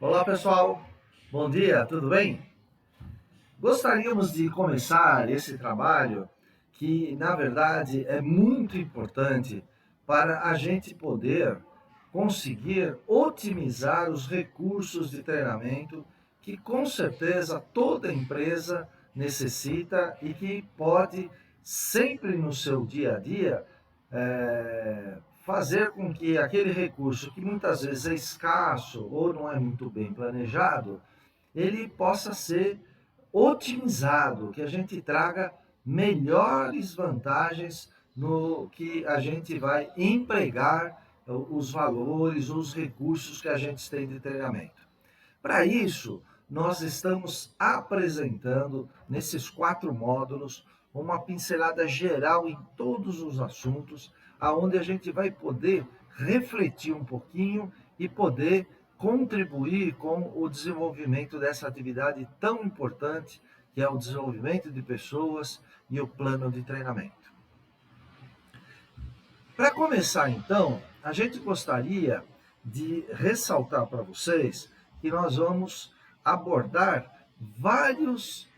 Olá pessoal, bom dia, tudo bem? Gostaríamos de começar esse trabalho que, na verdade, é muito importante para a gente poder conseguir otimizar os recursos de treinamento que, com certeza, toda empresa necessita e que pode, sempre no seu dia a dia, fazer com que aquele recurso que muitas vezes é escasso ou não é muito bem planejado, ele possa ser otimizado, que a gente traga melhores vantagens no que a gente vai empregar os valores, os recursos que a gente tem de treinamento. Para isso, nós estamos apresentando nesses 4 módulos uma pincelada geral em todos os assuntos, aonde a gente vai poder refletir um pouquinho e poder contribuir com o desenvolvimento dessa atividade tão importante, que é o desenvolvimento de pessoas e o plano de treinamento. Para começar, então, a gente gostaria de ressaltar para vocês que nós vamos abordar vários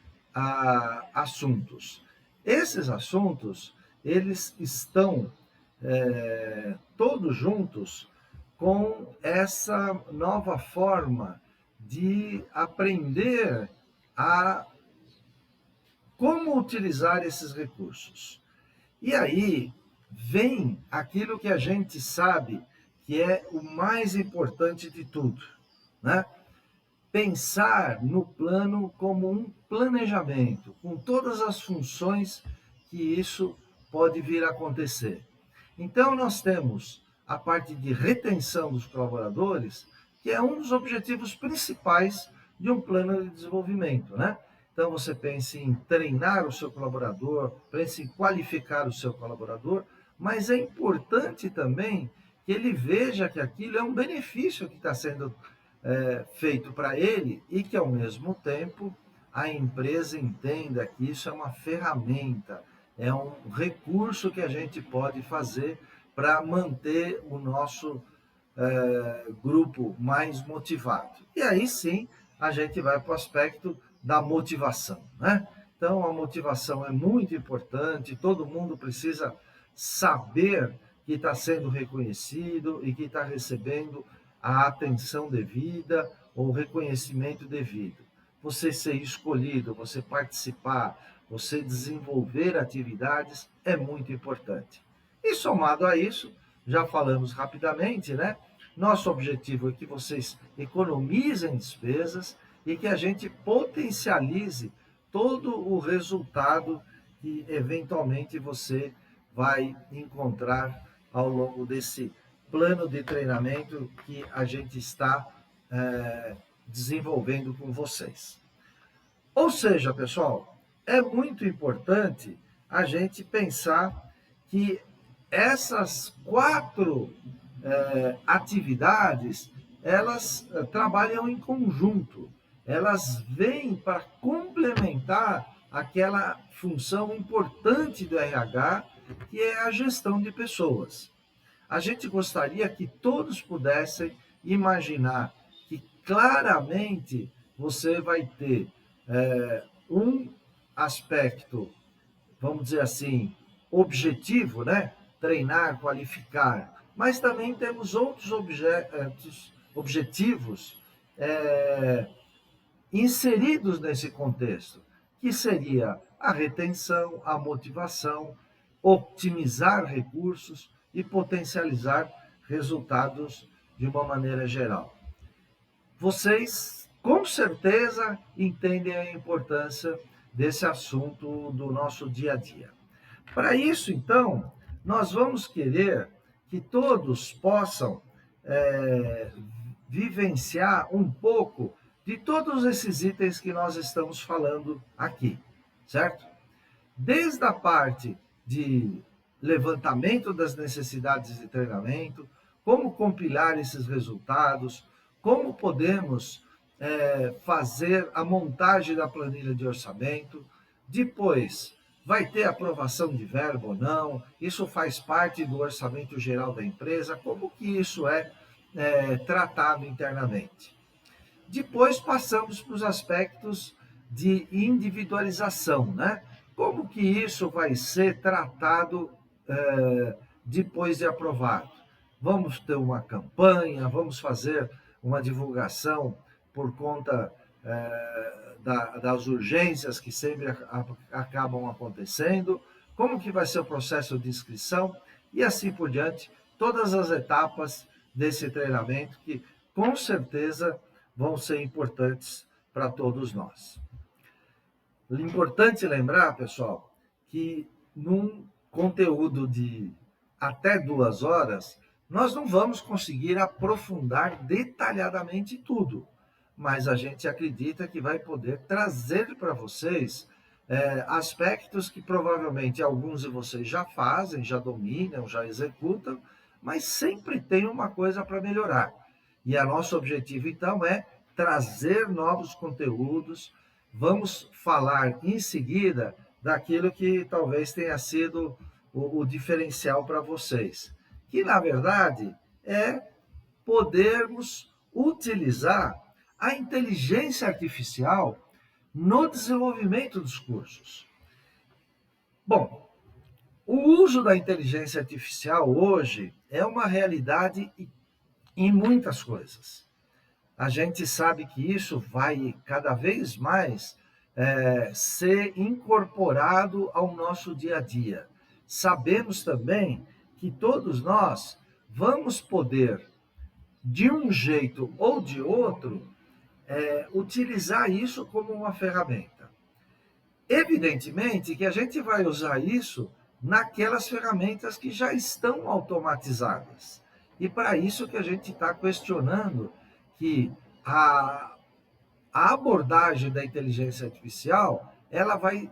assuntos. Esses assuntos, eles estão todos juntos com essa nova forma de aprender a como utilizar esses recursos. E aí vem aquilo que a gente sabe que é o mais importante de tudo, né? Pensar no plano como um planejamento, com todas as funções que isso pode vir a acontecer. Então, nós temos a parte de retenção dos colaboradores, que é um dos objetivos principais de um plano de desenvolvimento, né? Então, você pensa em treinar o seu colaborador, pensa em qualificar o seu colaborador, mas é importante também que ele veja que aquilo é um benefício que está sendo feito para ele e que, ao mesmo tempo, a empresa entenda que isso é uma ferramenta, é um recurso que a gente pode fazer para manter o nosso grupo mais motivado. E aí sim, a gente vai para o aspecto da motivação, né? Então, a motivação é muito importante, todo mundo precisa saber que está sendo reconhecido e que está recebendo a atenção devida ou o reconhecimento devido. Você ser escolhido, você participar, você desenvolver atividades é muito importante. E somado a isso, já falamos rapidamente, né? Nosso objetivo é que vocês economizem despesas e que a gente potencialize todo o resultado que eventualmente você vai encontrar ao longo desse plano de treinamento que a gente está desenvolvendo com vocês. Ou seja, pessoal, é muito importante a gente pensar que essas 4 atividades, elas trabalham em conjunto, elas vêm para complementar aquela função importante do RH, que é a gestão de pessoas. A gente gostaria que todos pudessem imaginar que claramente você vai ter um aspecto, vamos dizer assim, objetivo, né? Treinar, qualificar, mas também temos outros objetivos inseridos nesse contexto, que seria a retenção, a motivação, optimizar recursos e potencializar resultados de uma maneira geral. Vocês, com certeza, entendem a importância desse assunto do nosso dia a dia. Para isso, então, nós vamos querer que todos possam vivenciar um pouco de todos esses itens que nós estamos falando aqui, certo? Desde a parte de levantamento das necessidades de treinamento, como compilar esses resultados, como podemos fazer a montagem da planilha de orçamento, depois vai ter aprovação de verba ou não, isso faz parte do orçamento geral da empresa, como que isso é tratado internamente. Depois passamos para os aspectos de individualização, né? Como que isso vai ser tratado depois de aprovado? Vamos ter uma campanha, vamos fazer uma divulgação por conta das urgências que sempre acabam acontecendo, como que vai ser o processo de inscrição e assim por diante, todas as etapas desse treinamento que com certeza vão ser importantes para todos nós. Importante lembrar, pessoal, que num conteúdo de até 2 horas, nós não vamos conseguir aprofundar detalhadamente tudo, mas a gente acredita que vai poder trazer para vocês aspectos que provavelmente alguns de vocês já fazem, já dominam, já executam, mas sempre tem uma coisa para melhorar. E o nosso objetivo, então, é trazer novos conteúdos. Vamos falar em seguida daquilo que talvez tenha sido o diferencial para vocês, que na verdade é podermos utilizar a inteligência artificial no desenvolvimento dos cursos. Bom, o uso da inteligência artificial hoje é uma realidade em muitas coisas. A gente sabe que isso vai cada vez mais ser incorporado ao nosso dia a dia. Sabemos também que todos nós vamos poder, de um jeito ou de outro, utilizar isso como uma ferramenta. Evidentemente que a gente vai usar isso naquelas ferramentas que já estão automatizadas. E para isso que a gente está questionando que a abordagem da inteligência artificial, ela vai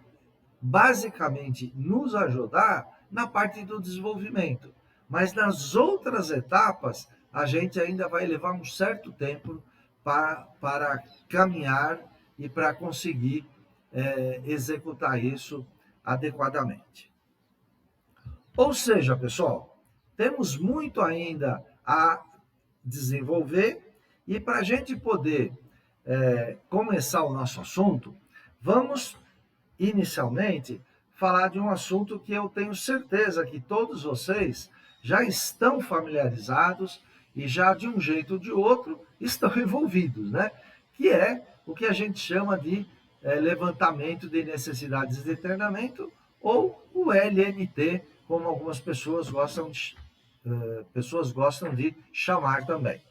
basicamente nos ajudar na parte do desenvolvimento. Mas nas outras etapas, a gente ainda vai levar um certo tempo para caminhar e para conseguir executar isso adequadamente. Ou seja, pessoal, temos muito ainda a desenvolver e para a gente poder começar o nosso assunto, vamos inicialmente falar de um assunto que eu tenho certeza que todos vocês já estão familiarizados e já de um jeito ou de outro estão envolvidos, né? Que é o que a gente chama de levantamento de necessidades de treinamento ou o LNT, como algumas pessoas gostam de chamar também.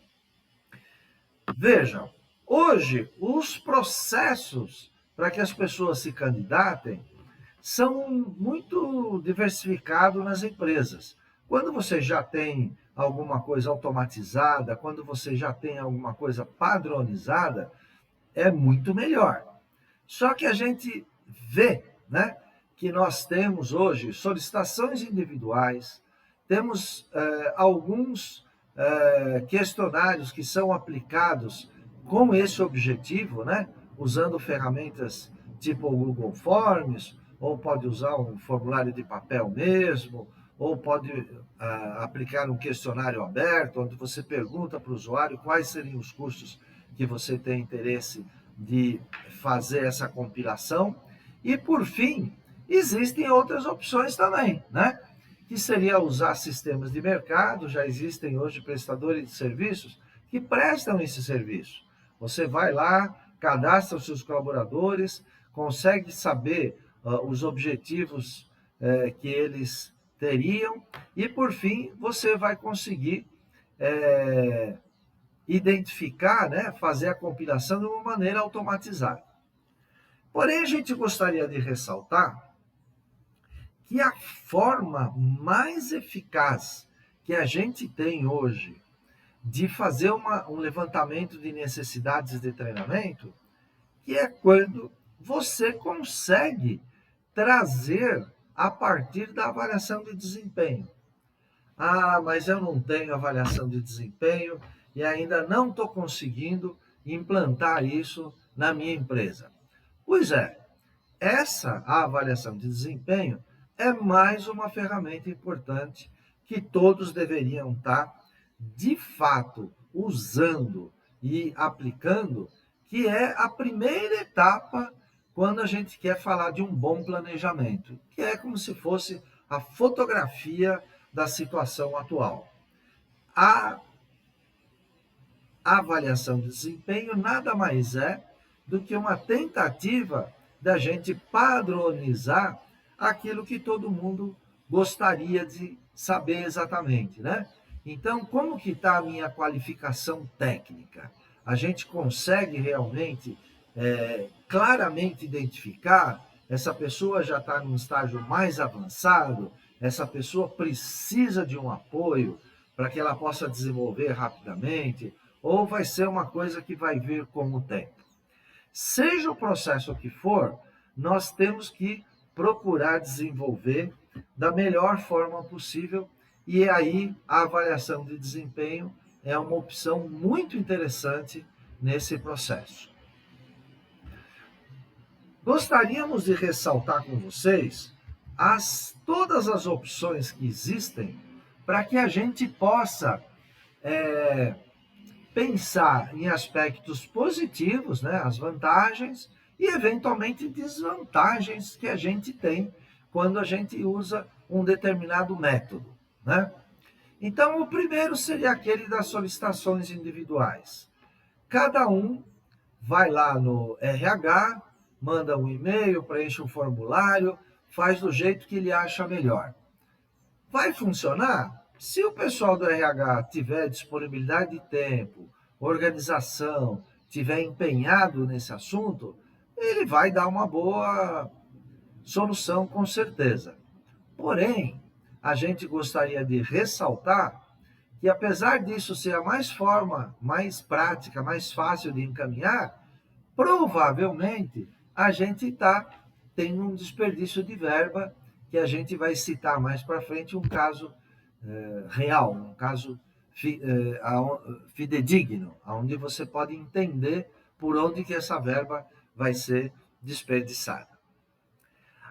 Vejam, hoje os processos para que as pessoas se candidatem são muito diversificados nas empresas. Quando você já tem alguma coisa automatizada, quando você já tem alguma coisa padronizada, é muito melhor. Só que a gente vê, né, que nós temos hoje solicitações individuais, temos alguns questionários que são aplicados com esse objetivo, né, usando ferramentas tipo o Google Forms, ou pode usar um formulário de papel mesmo, ou pode aplicar um questionário aberto, onde você pergunta para o usuário quais seriam os cursos que você tem interesse de fazer essa compilação. E, por fim, existem outras opções também, né? Que seria usar sistemas de mercado. Já existem hoje prestadores de serviços que prestam esse serviço. Você vai lá, cadastra os seus colaboradores, consegue saber os objetivos que eles teriam e, por fim, você vai conseguir identificar, né, fazer a compilação de uma maneira automatizada. Porém, a gente gostaria de ressaltar que a forma mais eficaz que a gente tem hoje de fazer um levantamento de necessidades de treinamento, que é quando você consegue trazer a partir da avaliação de desempenho. Ah, mas eu não tenho avaliação de desempenho e ainda não estou conseguindo implantar isso na minha empresa. Pois é, essa avaliação de desempenho é mais uma ferramenta importante que todos deveriam estar, de fato, usando e aplicando que é a primeira etapa quando a gente quer falar de um bom planejamento, que é como se fosse a fotografia da situação atual. A avaliação de desempenho nada mais é do que uma tentativa da gente padronizar aquilo que todo mundo gostaria de saber exatamente, né? Então, como que está a minha qualificação técnica? A gente consegue realmente, claramente identificar, essa pessoa já está num estágio mais avançado, essa pessoa precisa de um apoio para que ela possa desenvolver rapidamente, ou vai ser uma coisa que vai vir com o tempo. Seja o processo que for, nós temos que procurar desenvolver da melhor forma possível, e aí a avaliação de desempenho é uma opção muito interessante nesse processo. Gostaríamos de ressaltar com vocês todas as opções que existem para que a gente possa pensar em aspectos positivos, né, as vantagens e eventualmente desvantagens que a gente tem quando a gente usa um determinado método, né? Então, o primeiro seria aquele das solicitações individuais. Cada um vai lá no RH, manda um e-mail, preenche um formulário, faz do jeito que ele acha melhor. Vai funcionar? Se o pessoal do RH tiver disponibilidade de tempo, organização, tiver empenhado nesse assunto, ele vai dar uma boa solução com certeza. Porém, a gente gostaria de ressaltar que, apesar disso ser a mais prática, mais fácil de encaminhar, provavelmente a gente tem um desperdício de verba, que a gente vai citar mais para frente um caso real, um caso fidedigno, onde você pode entender por onde que essa verba vai ser desperdiçada.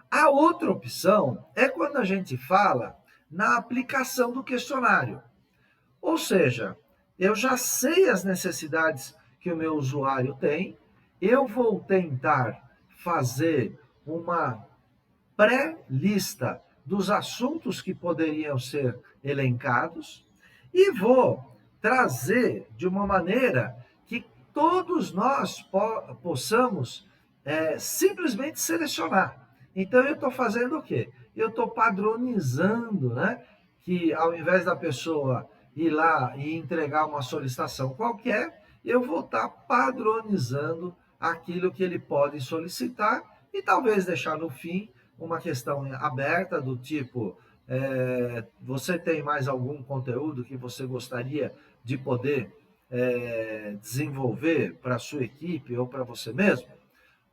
A outra opção é quando a gente fala na aplicação do questionário. Ou seja, eu já sei as necessidades que o meu usuário tem, eu vou tentar fazer uma pré-lista dos assuntos que poderiam ser elencados e vou trazer de uma maneira que todos nós possamos simplesmente selecionar. Então, eu estou fazendo o quê? Eu estou padronizando, né? Que ao invés da pessoa ir lá e entregar uma solicitação qualquer, eu vou estar padronizando aquilo que ele pode solicitar e talvez deixar no fim uma questão aberta do tipo, você tem mais algum conteúdo que você gostaria de poder desenvolver para a sua equipe ou para você mesmo?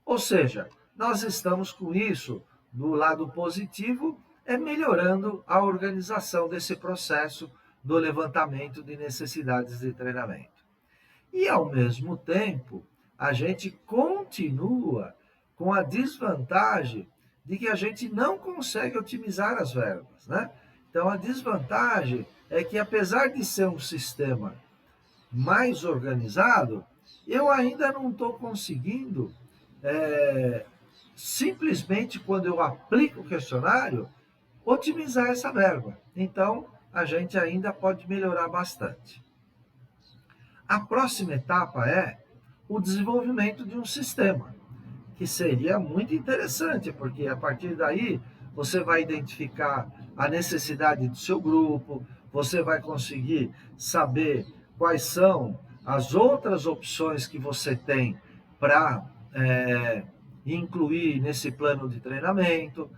Ou seja, nós estamos com isso, do lado positivo, melhorando a organização desse processo do levantamento de necessidades de treinamento. E, ao mesmo tempo, a gente continua com a desvantagem de que a gente não consegue otimizar as verbas, né? Então, a desvantagem é que, apesar de ser um sistema mais organizado, eu ainda não estou conseguindo, simplesmente quando eu aplico o questionário, otimizar essa verba. Então, a gente ainda pode melhorar bastante. A próxima etapa é o desenvolvimento de um sistema, que seria muito interessante, porque a partir daí você vai identificar a necessidade do seu grupo, você vai conseguir saber quais são as outras opções que você tem para incluir nesse plano de treinamento,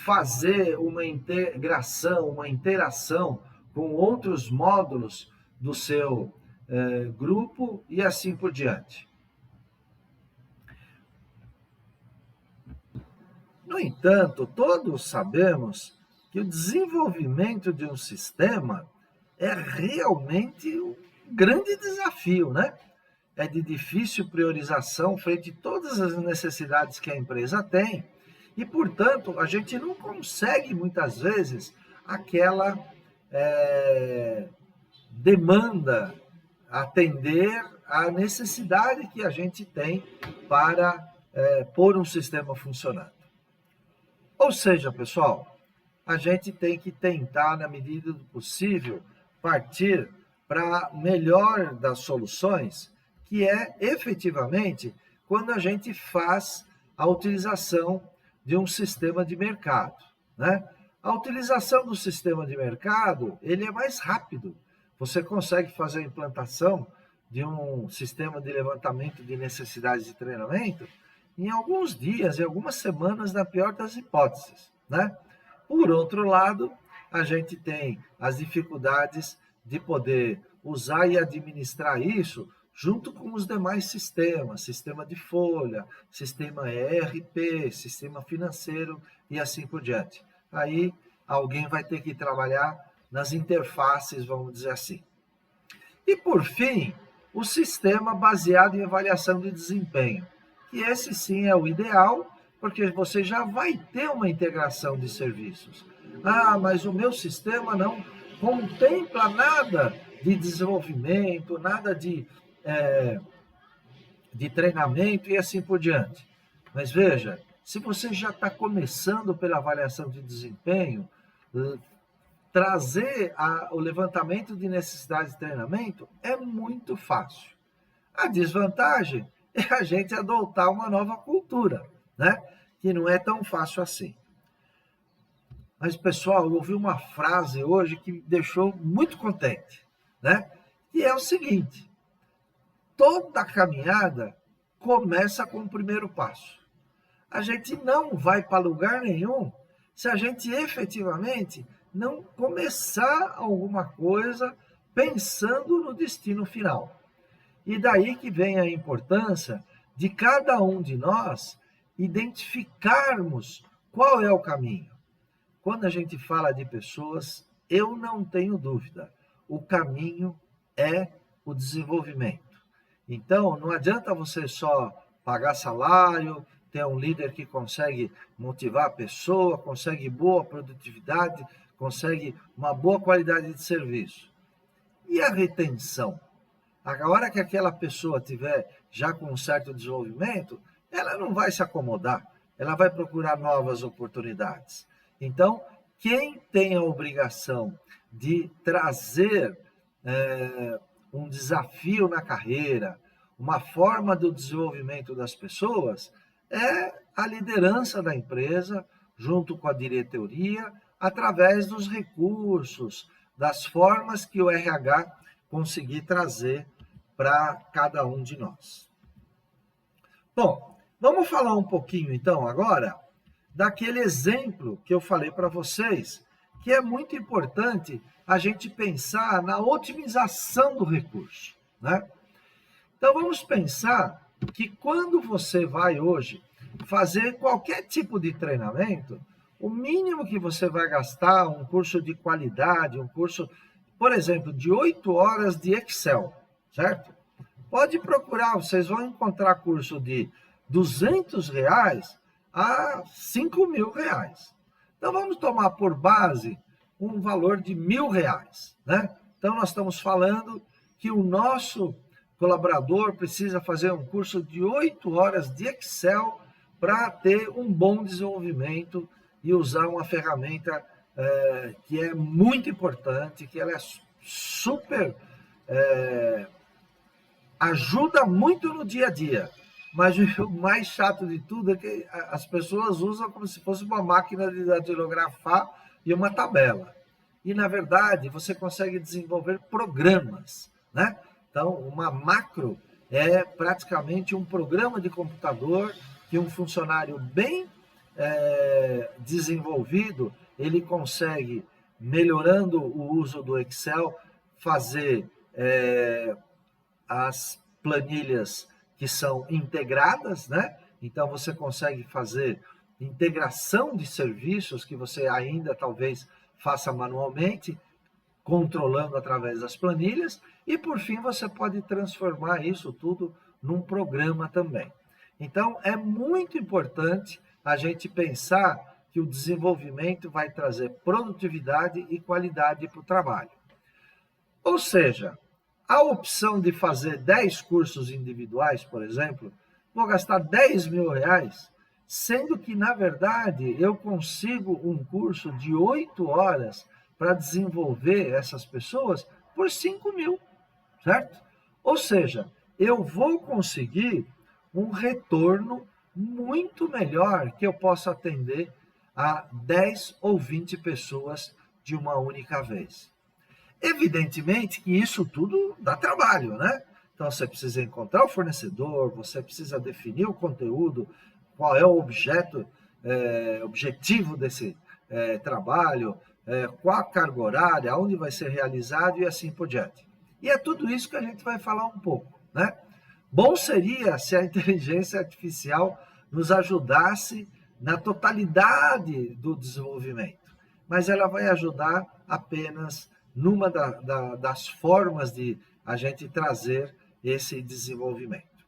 fazer uma integração, uma interação com outros módulos do seu grupo e assim por diante. No entanto, todos sabemos que o desenvolvimento de um sistema é realmente um grande desafio, né? É de difícil priorização frente a todas as necessidades que a empresa tem e, portanto, a gente não consegue, muitas vezes, aquela demanda, atender a necessidade que a gente tem para pôr um sistema funcionando. Ou seja, pessoal, a gente tem que tentar, na medida do possível, partir para a melhor das soluções, que é efetivamente quando a gente faz a utilização de um sistema de mercado, né? A utilização do sistema de mercado, ele é mais rápido. Você consegue fazer a implantação de um sistema de levantamento de necessidades de treinamento em alguns dias, em algumas semanas, na pior das hipóteses, né? Por outro lado, a gente tem as dificuldades de poder usar e administrar isso junto com os demais sistemas, sistema de folha, sistema ERP, sistema financeiro e assim por diante. Aí alguém vai ter que trabalhar nas interfaces, vamos dizer assim. E por fim, o sistema baseado em avaliação de desempenho, que esse sim é o ideal, porque você já vai ter uma integração de serviços. Ah, mas o meu sistema não contempla nada de desenvolvimento, nada de treinamento e assim por diante. Mas veja, se você já está começando pela avaliação de desempenho, trazer o levantamento de necessidades de treinamento é muito fácil. A desvantagem é a gente adotar uma nova cultura, né? Que não é tão fácil assim. Mas, pessoal, eu ouvi uma frase hoje que me deixou muito contente, né? Que é o seguinte: toda caminhada começa com o primeiro passo. A gente não vai para lugar nenhum se a gente efetivamente não começar alguma coisa pensando no destino final. E daí que vem a importância de cada um de nós identificarmos qual é o caminho. Quando a gente fala de pessoas, eu não tenho dúvida, o caminho é o desenvolvimento. Então, não adianta você só pagar salário, ter um líder que consegue motivar a pessoa, consegue boa produtividade, consegue uma boa qualidade de serviço. E a retenção? A hora que aquela pessoa tiver já com um certo desenvolvimento, ela não vai se acomodar, ela vai procurar novas oportunidades. Então, quem tem a obrigação de trazer um desafio na carreira, uma forma do desenvolvimento das pessoas, é a liderança da empresa, junto com a diretoria, através dos recursos, das formas que o RH conseguir trazer para cada um de nós. Bom, vamos falar um pouquinho então agora daquele exemplo que eu falei para vocês, que é muito importante a gente pensar na otimização do recurso, né? Então vamos pensar que quando você vai hoje fazer qualquer tipo de treinamento, o mínimo que você vai gastar, um curso de qualidade, um curso, por exemplo, de 8 horas de Excel, certo? Pode procurar, vocês vão encontrar curso de R$ 200 a R$ 5.000. Então vamos tomar por base um valor de R$ 1.000, né? Então nós estamos falando que o nosso colaborador precisa fazer um curso de 8 horas de Excel para ter um bom desenvolvimento e usar uma ferramenta que é muito importante, que ela é super... ajuda muito no dia a dia, mas o mais chato de tudo é que as pessoas usam como se fosse uma máquina de datilografar e uma tabela. E, na verdade, você consegue desenvolver programas, né? Então, uma macro é praticamente um programa de computador que um funcionário bem desenvolvido, ele consegue, melhorando o uso do Excel, fazer as planilhas que são integradas, né? Então você consegue fazer integração de serviços que você ainda talvez faça manualmente, controlando através das planilhas, e por fim você pode transformar isso tudo num programa também. Então é muito importante a gente pensar que o desenvolvimento vai trazer produtividade e qualidade para o trabalho. Ou seja, a opção de fazer 10 cursos individuais, por exemplo, vou gastar 10 mil reais, sendo que, na verdade, eu consigo um curso de 8 horas para desenvolver essas pessoas por 5 mil, certo? Ou seja, eu vou conseguir um retorno muito melhor que eu possa atender a 10 ou 20 pessoas de uma única vez. Evidentemente que isso tudo dá trabalho, né? Então você precisa encontrar o fornecedor, você precisa definir o conteúdo, qual é o objetivo desse trabalho, qual a carga horária, onde vai ser realizado e assim por diante. E é tudo isso que a gente vai falar um pouco, né? Bom seria se a inteligência artificial nos ajudasse na totalidade do desenvolvimento, mas ela vai ajudar apenas numa das formas de a gente trazer esse desenvolvimento.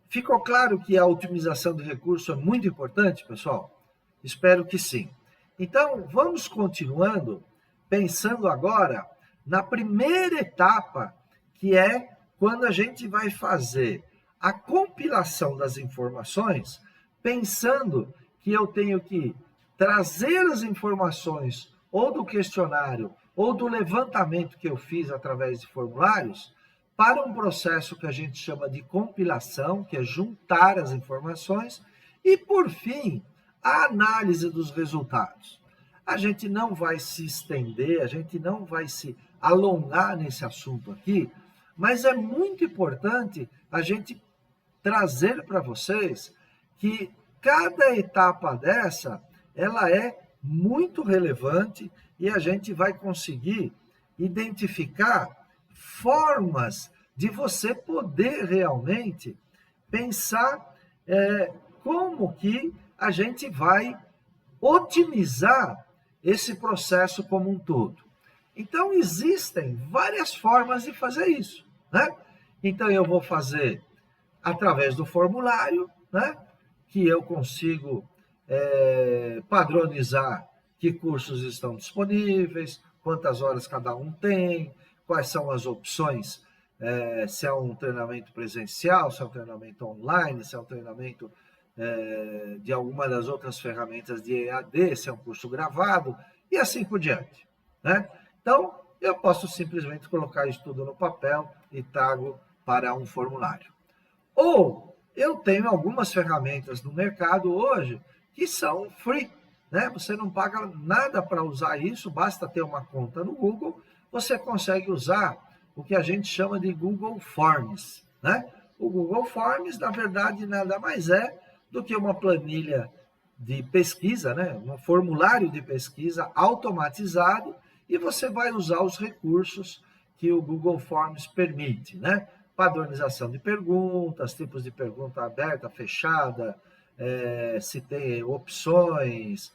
Ficou claro que a otimização de recurso é muito importante, pessoal? Espero que sim. Então, vamos continuando, pensando agora na primeira etapa, que é quando a gente vai fazer a compilação das informações, pensando que eu tenho que trazer as informações ou do questionário ou do levantamento que eu fiz através de formulários para um processo que a gente chama de compilação, que é juntar as informações, e, por fim, a análise dos resultados. A gente não vai se estender, a gente não vai se alongar nesse assunto aqui, mas é muito importante a gente trazer para vocês que cada etapa dessa, ela é muito relevante e a gente vai conseguir identificar formas de você poder realmente pensar como que a gente vai otimizar esse processo como um todo. Então, existem várias formas de fazer isso, né? Então, eu vou fazer através do formulário, né? Que eu consigo padronizar que cursos estão disponíveis, quantas horas cada um tem, quais são as opções, se é um treinamento presencial, se é um treinamento online, se é um treinamento de alguma das outras ferramentas de EAD, se é um curso gravado, e assim por diante, né? Então, eu posso simplesmente colocar isso tudo no papel e trago para um formulário. Ou eu tenho algumas ferramentas no mercado hoje que são free, né? Você não paga nada para usar isso, basta ter uma conta no Google, você consegue usar o que a gente chama de Google Forms, né? O Google Forms, na verdade, nada mais é do que uma planilha de pesquisa, né? Um formulário de pesquisa automatizado, e você vai usar os recursos que o Google Forms permite, né? Padronização de perguntas, tipos de pergunta aberta, fechada, se tem opções,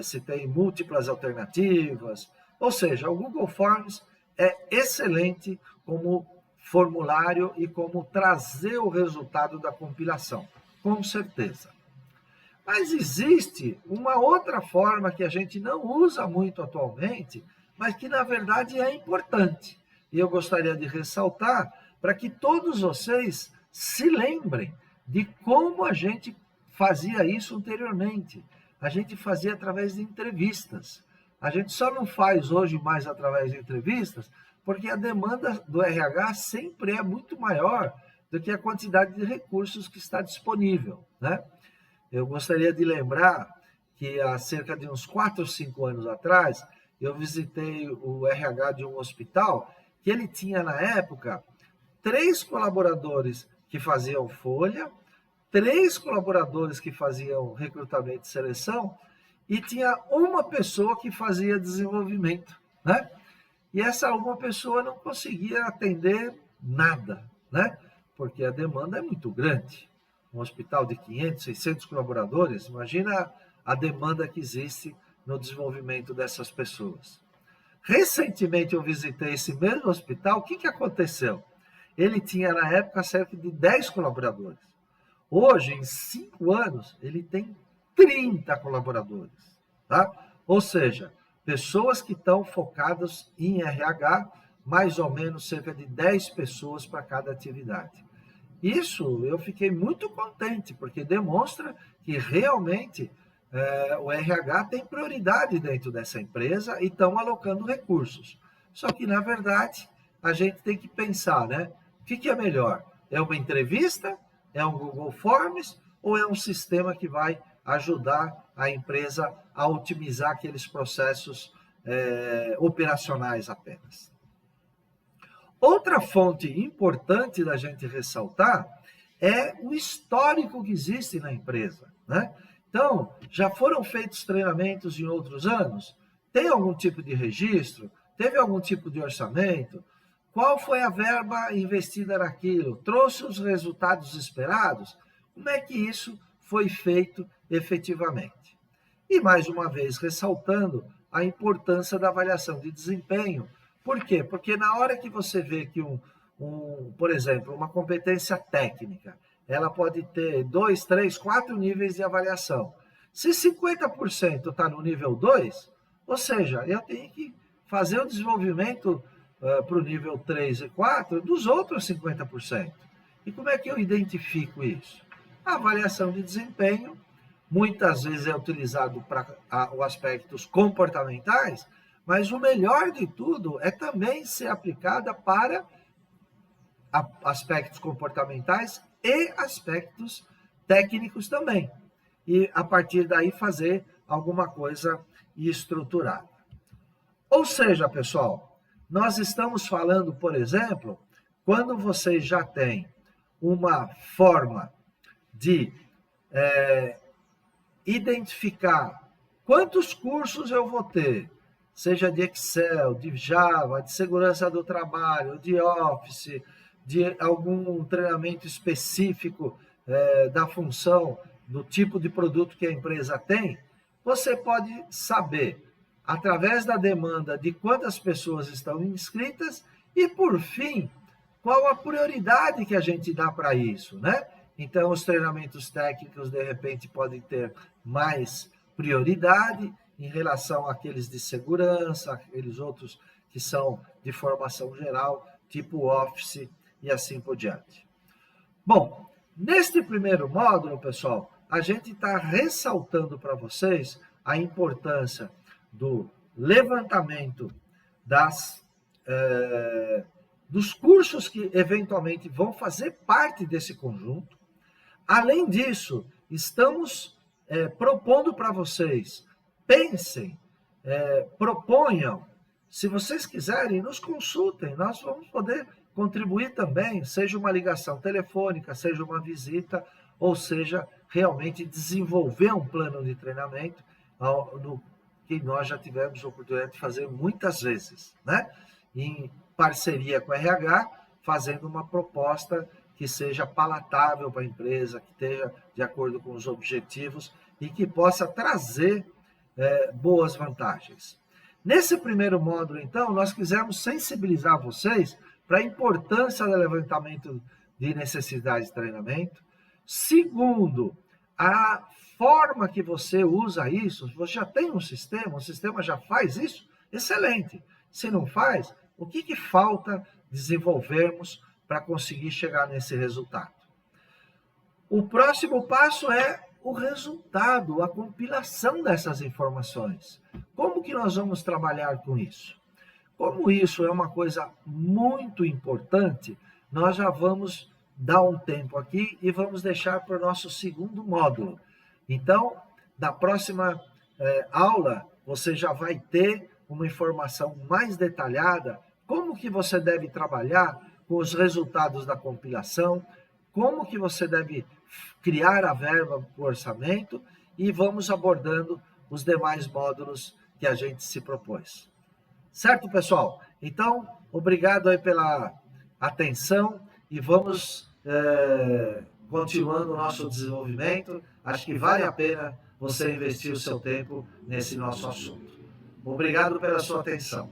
se tem múltiplas alternativas. Ou seja, o Google Forms é excelente como formulário e como trazer o resultado da compilação, com certeza. Mas existe uma outra forma que a gente não usa muito atualmente, mas que na verdade é importante. E eu gostaria de ressaltar para que todos vocês se lembrem de como a gente fazia isso anteriormente. A gente fazia através de entrevistas. A gente só não faz hoje mais através de entrevistas, porque a demanda do RH sempre é muito maior do que a quantidade de recursos que está disponível, né? Eu gostaria de lembrar que há cerca de uns 4 ou 5 anos atrás, eu visitei o RH de um hospital que ele tinha, na época, 3 colaboradores que faziam folha, 3 colaboradores que faziam recrutamento e seleção, e tinha uma pessoa que fazia desenvolvimento, né? E essa uma pessoa não conseguia atender nada, né? Porque a demanda é muito grande. Um hospital de 500, 600 colaboradores, imagina a demanda que existe no desenvolvimento dessas pessoas. Recentemente eu visitei esse mesmo hospital, o que aconteceu? Ele tinha, na época, cerca de 10 colaboradores. Hoje, em 5 anos, ele tem 30 colaboradores, tá? Ou seja, pessoas que estão focadas em RH mais ou menos cerca de 10 pessoas para cada atividade. Isso eu fiquei muito contente, porque demonstra que realmente o RH tem prioridade dentro dessa empresa e estão alocando recursos. Só que, na verdade, a gente tem que pensar, né? O que é melhor? É uma entrevista? É um Google Forms? Ou é um sistema que vai ajudar a empresa a otimizar aqueles processos operacionais apenas? Outra fonte importante da gente ressaltar é o histórico que existe na empresa, né? Então, já foram feitos treinamentos em outros anos? Tem algum tipo de registro? Teve algum tipo de orçamento? Qual foi a verba investida naquilo? Trouxe os resultados esperados? Como é que isso foi feito efetivamente? E, mais uma vez, ressaltando a importância da avaliação de desempenho. Por quê? Porque na hora que você vê que, por exemplo, uma competência técnica, ela pode ter 2, 3, 4 níveis de avaliação. Se 50% está no nível 2, ou seja, eu tenho que fazer o desenvolvimento para o nível 3 e 4 dos outros 50%. E como é que eu identifico isso? A avaliação de desempenho muitas vezes é utilizado para os aspectos comportamentais, mas o melhor de tudo é também ser aplicada para aspectos comportamentais e aspectos técnicos também. E, a partir daí, fazer alguma coisa estruturada. Ou seja, pessoal, nós estamos falando, por exemplo, quando vocês já têm uma forma de identificar quantos cursos eu vou ter, seja de Excel, de Java, de segurança do trabalho, de Office, de algum treinamento específico da função, do tipo de produto que a empresa tem, você pode saber, através da demanda, de quantas pessoas estão inscritas e, por fim, qual a prioridade que a gente dá para isso, né? Então, os treinamentos técnicos, de repente, podem ter mais prioridade em relação àqueles de segurança, aqueles outros que são de formação geral, tipo Office e assim por diante. Bom, neste primeiro módulo, pessoal, a gente está ressaltando para vocês a importância do levantamento dos cursos que eventualmente vão fazer parte desse conjunto. Além disso, estamos propondo para vocês, pensem, proponham, se vocês quiserem, nos consultem, nós vamos poder contribuir também, seja uma ligação telefônica, seja uma visita, ou seja, realmente desenvolver um plano de treinamento, que nós já tivemos a oportunidade de fazer muitas vezes, né? Em parceria com a RH, fazendo uma proposta que seja palatável para a empresa, que esteja de acordo com os objetivos e que possa trazer boas vantagens. Nesse primeiro módulo, então, nós quisemos sensibilizar vocês para a importância do levantamento de necessidades de treinamento. Segundo, a forma que você usa isso, você já tem um sistema, o sistema já faz isso, excelente. Se não faz, o que falta desenvolvermos para conseguir chegar nesse resultado? O próximo passo é o resultado, a compilação dessas informações. Como que nós vamos trabalhar com isso? Como isso é uma coisa muito importante, nós já vamos dar um tempo aqui e vamos deixar para o nosso segundo módulo. Então, na próxima aula, você já vai ter uma informação mais detalhada, como que você deve trabalhar com os resultados da compilação, como que você deve criar a verba para o orçamento e vamos abordando os demais módulos que a gente se propôs. Certo, pessoal? Então, obrigado aí pela atenção e vamos continuando o nosso desenvolvimento. Acho que vale a pena você investir o seu tempo nesse nosso assunto. Obrigado pela sua atenção.